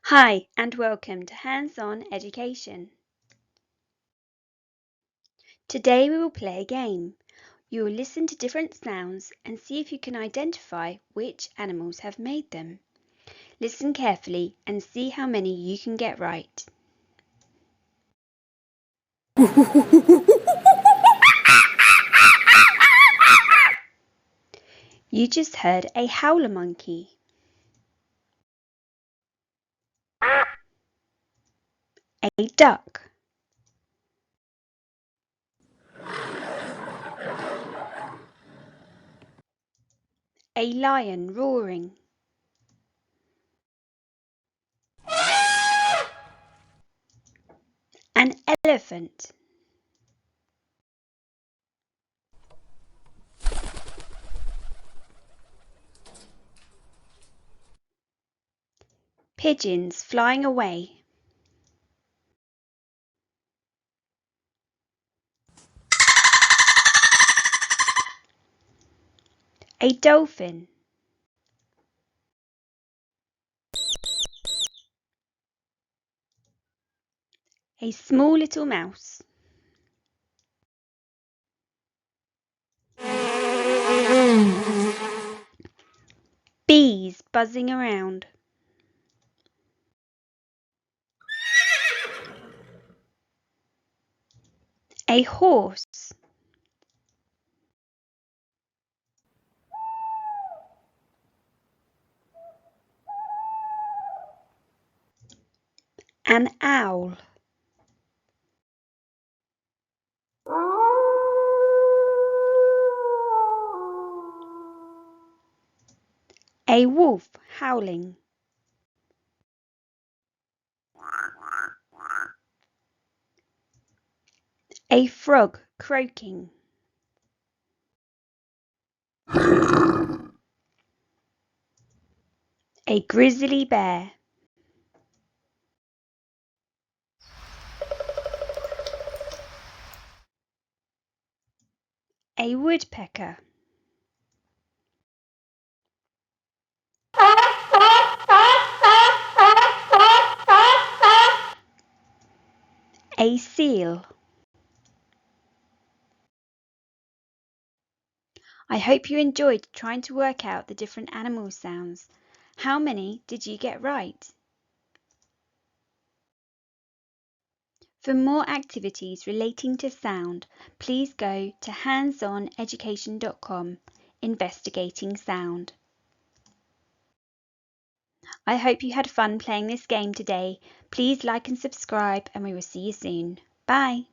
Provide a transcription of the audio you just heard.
Hi and welcome to Hands-On Education. Today we will play a game. You will listen to different sounds and see if you can identify which animals have made them. Listen carefully and see how many you can get right. You just heard a howler monkey. A duck. A lion roaring. An elephant. Pigeons flying away. A dolphin. A small little mouse. Bees buzzing around. A horse. An owl. A wolf howling. A frog croaking. A grizzly bear. A woodpecker. A seal. I hope you enjoyed trying to work out the different animal sounds. How many did you get right? For more activities relating to sound, please go to handsoneducation.com, Investigating Sound. I hope you had fun playing this game today. Please like and subscribe and we will see you soon. Bye.